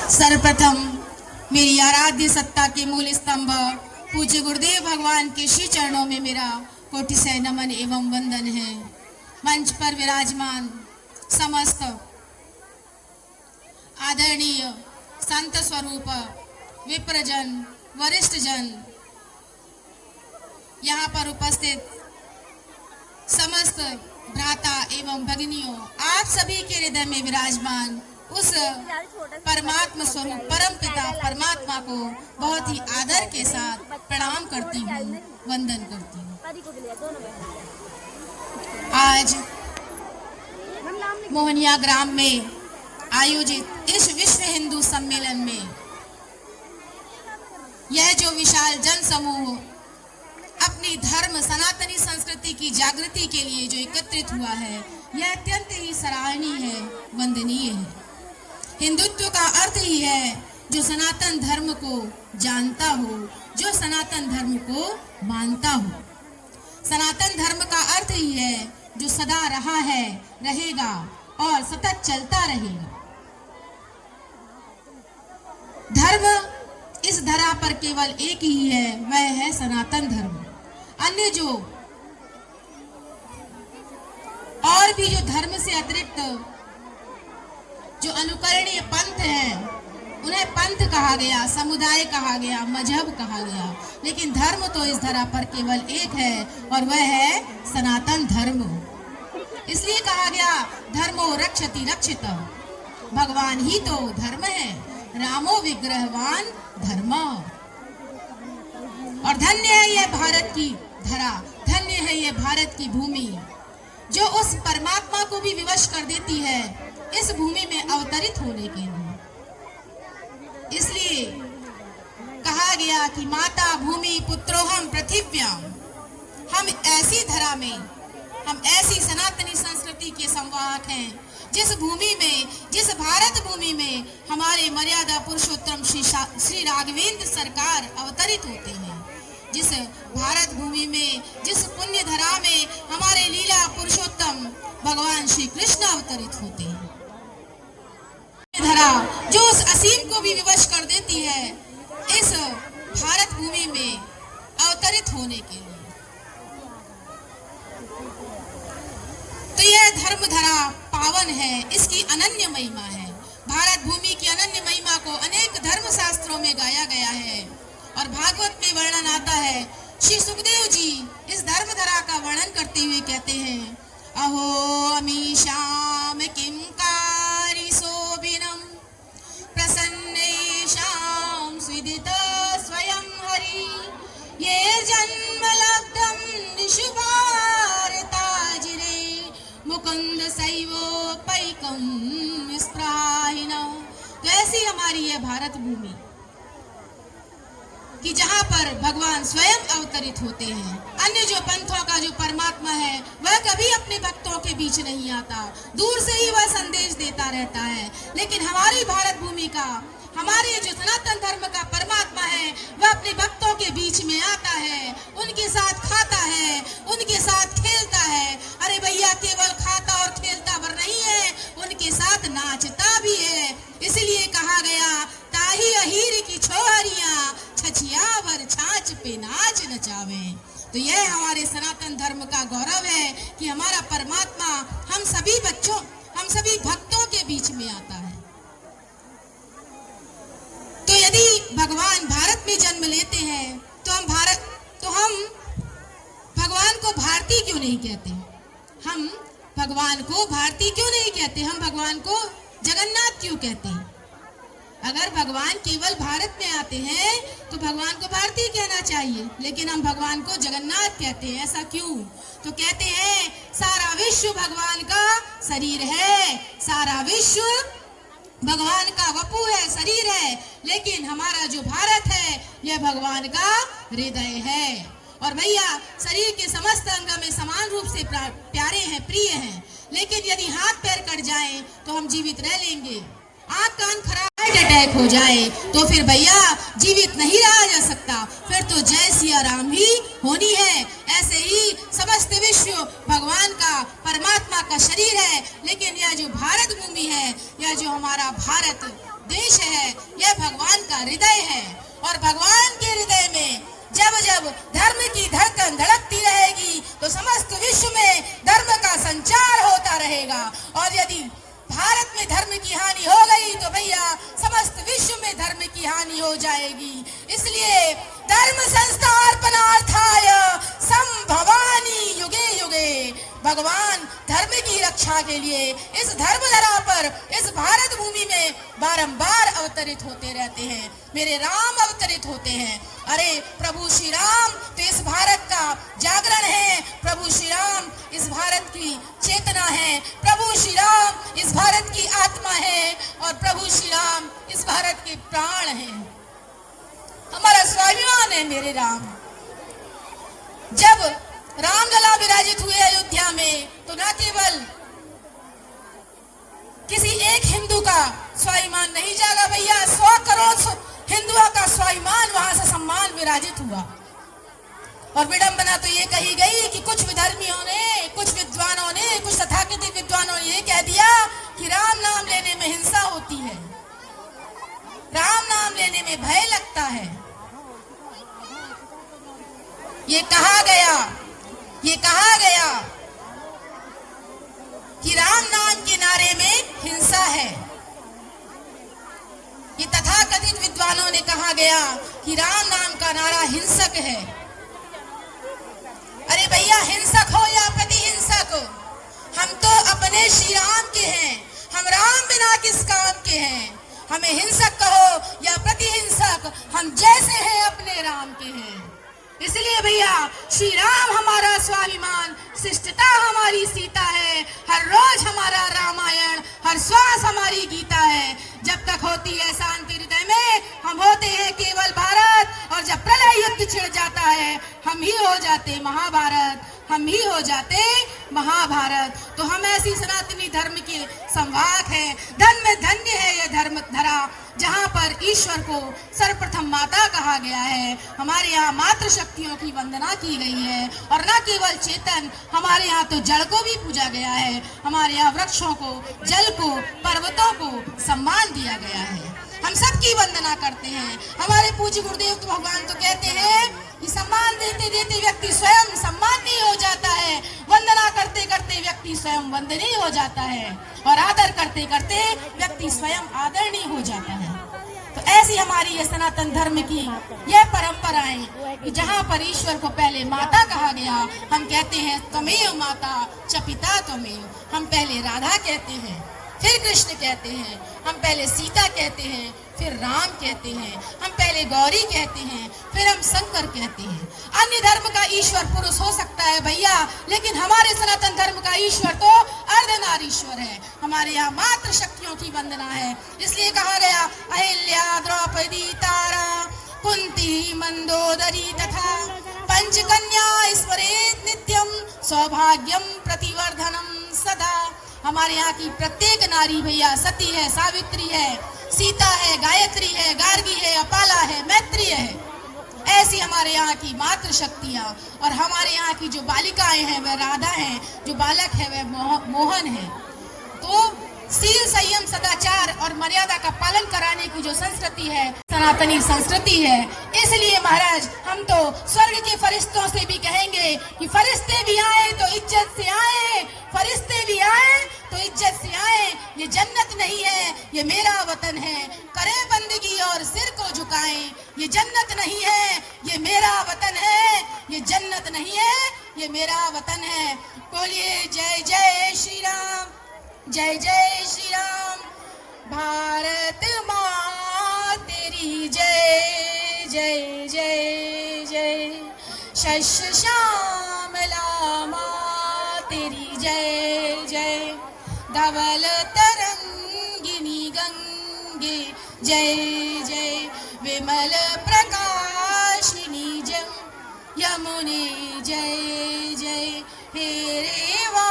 सर्वप्रथम मेरी आराध्य सत्ता के मूल स्तंभ पूज्य गुरुदेव भगवान के श्री चरणों में मेरा कोटि से नमन एवं वंदन है। मंच पर विराजमान समस्त आदरणीय संत स्वरूप विप्रजन वरिष्ठ जन, यहाँ पर उपस्थित समस्त भ्राता एवं भगिनियों, आप सभी के हृदय में विराजमान उस परमात्मा स्वरूप परम पिता परमात्मा को बहुत ही आदर के साथ प्रणाम करती हूँ, वंदन करती हूँ। आज मोहनिया ग्राम में आयोजित इस विश्व हिंदू सम्मेलन में यह जो विशाल जन समूह अपनी धर्म सनातनी संस्कृति की जागृति के लिए जो एकत्रित हुआ है, यह अत्यंत ही सराहनीय है, वंदनीय है। हिंदुत्व का अर्थ ही है जो सनातन धर्म को जानता हो, जो सनातन धर्म को मानता हो। सनातन धर्म का अर्थ ही है जो सदा रहा है, रहेगा और सतत चलता रहेगा। धर्म इस धरा पर केवल एक ही है, वह है सनातन धर्म। अन्य जो और भी जो धर्म से अतिरिक्त जो अनुकरणीय पंथ हैं, उन्हें पंथ कहा गया, समुदाय कहा गया, मजहब कहा गया, लेकिन धर्म तो इस धरा पर केवल एक है और वह है सनातन धर्म। इसलिए कहा गया धर्मो रक्षति रक्षितः, भगवान ही तो धर्म है, रामो विग्रहवान धर्म। और धन्य है यह भारत की धरा, धन्य है यह भारत की भूमि जो उस परमात्मा को भी विवश कर देती है इस भूमि में अवतरित होने के लिए। इसलिए कहा गया कि माता भूमि पुत्रोहम पृथिव्याम, हम ऐसी धरा में, हम ऐसी सनातनी संस्कृति के संवाहक हैं जिस भूमि में, जिस भारत भूमि में हमारे मर्यादा पुरुषोत्तम श्री राघवेंद्र सरकार अवतरित होते हैं, जिस भारत भूमि में, जिस पुण्य धरा में हमारे लीला पुरुषोत्तम भगवान श्री कृष्ण अवतरित होते हैं। धरा जो उस असीम को भी विवश कर देती है इस भारत भूमि में अवतरित होने के लिए। तो यह धर्म धरा पावन है, इसकी अनन्य महिमा है। भारत भूमि की अनन्य महिमा को अनेक धर्म शास्त्रों में गाया गया है और भागवत में वर्णन आता है। श्री सुखदेव जी इस धर्म धरा का वर्णन करते हुए कहते हैं, अहो अमीशाम किम कारी शोभिनम प्रसन्नेशाम स्विदित स्वयं हरि, ये जन्म लब्धम निशुभारताजिरे मुकुंद सैवोपैकम स्प्राहिनः। तो ऐसी हमारी यह भारत भूमि कि जहाँ पर भगवान स्वयं अवतरित होते हैं। अन्य जो पंथों का जो परमात्मा है वह कभी अपने भक्तों के बीच नहीं आता, दूर से ही वह संदेश देता रहता है। लेकिन हमारी भारत भूमि का, हमारे जो सनातन धर्म का परमात्मा है वह अपने भक्तों के बीच में आता है, उनके साथ खाता है, उनके साथ खेलता है। अरे भैया, केवल खाता और खेलता भर नहीं है, उनके साथ नाचता भी है। इसलिए कहा गया ताही अहीर की छोहरियां छछियावर छाछ पे नाच नचावे। तो यह हमारे सनातन धर्म का गौरव है कि हमारा परमात्मा हम सभी बच्चों, हम सभी भक्तों के बीच में आता है। तो यदि भगवान भारत में जन्म लेते हैं तो हम भगवान को भारती क्यों नहीं कहते? हम भगवान को भारती क्यों नहीं कहते? हम भगवान को जगन्नाथ क्यों कहते हैं? अगर भगवान केवल भारत में आते हैं तो भगवान को भारती कहना चाहिए, लेकिन हम भगवान को जगन्नाथ कहते हैं। ऐसा क्यों? तो कहते हैं सारा विश्व भगवान का शरीर है, सारा विश्व भगवान का वपु है, शरीर है, लेकिन हमारा जो भारत है यह भगवान का हृदय है। और भैया, शरीर के समस्त अंग में समान रूप से प्यारे हैं, प्रिय हैं, लेकिन यदि हाथ पैर कट जाए तो हम जीवित रह लेंगे। आँख कान खराब अटैक हो जाए तो फिर भैया जीवित नहीं रहा जा सकता, फिर तो जय सिया राम ही होनी है। ऐसे ही समस्त विश्व भगवान का, परमात्मा का शरीर है, लेकिन यह जो भारत भूमि है, यह जो हमारा भारत देश है, यह भगवान का हृदय है। और भगवान के हृदय में जब जब धर्म की धड़कन धड़कती रहेगी तो समस्त विश्व में धर्म का संचार होता रहेगा। और यदि भारत में धर्म की हानि हो गई तो भैया समस्त विश्व में धर्म की हानि हो जाएगी। इसलिए धर्म संस्थापनार्थाय संभवानि युगे युगे, भगवान धर्म की रक्षा के लिए इस धर्म धरा पर, इस भारत भूमि में बारंबार अवतरित होते रहते हैं। मेरे राम अवतरित होते हैं। अरे प्रभु श्री राम तो इस भारत का जागरण है, प्रभु श्री राम इस भारत की चेतना है, प्रभु श्री राम इस भारत की आत्मा है और प्रभु श्री राम इस भारत के प्राण हैं। हमारा स्वाभिमान है मेरे राम। जब रामलला विराजित हुए अयोध्या में तो न केवल किसी एक हिंदू का स्वाभिमान नहीं जागा भैया, 100 करोड़ हिंदुओं का स्वाभिमान वहां से सम्मान विराजित हुआ। और विडंबना तो ये कही गई कि कुछ विधर्मियों ने, कुछ विद्वानों ने, कुछ तथाकथित विद्वानों ने ये कह दिया कि राम नाम लेने में हिंसा होती है, राम नाम लेने में भय लगता है। ये कहा गया कि राम नाम के नारे में हिंसा है। ये तथाकथित विद्वानों ने कहा गया कि राम नाम का नारा हिंसक है। अरे भैया, हिंसक हो या प्रतिहिंसक, हम तो अपने श्री राम के हैं। हम राम बिना किस काम के हैं। हमें हिंसक कहो या प्रतिहिंसक, हम जैसे हैं अपने राम के हैं। इसलिए भैया श्री राम हमारा स्वाभिमान, शिष्टता हमारी सीता है, हर रोज हमारा रामायण, हर श्वास हमारी गीता है। जब तक होती है शांति हृदय में, हम होते हैं केवल भारत, और जब प्रलय युद्ध छिड़ जाता है हम ही हो जाते महाभारत, हम ही हो जाते महाभारत। तो हम ऐसी सनातनी धर्म के संवाहक हैं। धन में धन्य है यह धर्म धरा, जहाँ पर ईश्वर को सर्वप्रथम माता कहा गया है। हमारे यहाँ मातृ शक्तियों की वंदना की गई है। और न केवल चेतन, हमारे यहाँ तो जड़ को भी पूजा गया है। हमारे यहाँ वृक्षों को, जल को, पर्वतों को सम्मान दिया गया है। हम सबकी वंदना करते हैं। हमारे पूज्य गुरुदेव तो भगवान तो कहते हैं कि सम्मान देते देते व्यक्ति स्वयं सम्माननीय हो जाता है, वंदना करते करते व्यक्ति स्वयं वंदनीय हो जाता है, और आदर करते करते व्यक्ति स्वयं आदरणीय हो जाता है। तो ऐसी हमारी ये सनातन धर्म की यह परंपराएं कि जहाँ पर ईश्वर को पहले माता कहा गया, हम कहते हैं त्वमेव माता च पिता त्वमेव। हम पहले राधा कहते हैं, फिर कृष्ण कहते हैं, हम पहले सीता कहते हैं, फिर राम कहते हैं, हम पहले गौरी कहते हैं, फिर हम शंकर कहते हैं। अन्य धर्म का ईश्वर पुरुष हो सकता है भैया, लेकिन हमारे सनातन धर्म का ईश्वर तो अर्धनारीश्वर है। हमारे यहाँ मातृ शक्तियों की वंदना है। इसलिए कहा गया अहिल्या, द्रौपदी, तारा, कुंती, मंदोदरी तथा पंचकन्या स्मरेत नित्यम सौभाग्यम प्रतिवर्धनम सदा। हमारे यहाँ की प्रत्येक नारी भैया सती है, सावित्री है, सीता है, गायत्री है, गार्गी है, अपाला है, मैत्री है। ऐसी हमारे यहाँ की मातृ शक्तियाँ। और हमारे यहाँ की जो बालिकाएं हैं वह राधा हैं, जो बालक है वह मोहन है। तो शील, संयम, सदाचार और मर्यादा का पालन कराने की जो संस्कृति है, सनातनी संस्कृति है। इसलिए महाराज हम तो स्वर्ग के फरिश्तों से भी कहेंगे कि फरिश्ते भी आए तो इज्जत से आए, फरिश्ते भी आए तो इज्जत से आए। ये जन्नत नहीं है, ये मेरा वतन है। करें बंदगी और सिर को झुकाएं। ये जन्नत नहीं है, ये मेरा वतन है। ये जन्नत नहीं है, ये मेरा वतन है। बोलिए जय जय श्री राम, जय जय श्री राम। भारत माँ तेरी जय जय जय जय। शस्य श्यामला माँ तेरी जय जय। धवल तरंगिनी गंगे जय जय। विमल प्रकाशिनी जम यमुने जय जय। हे रेवा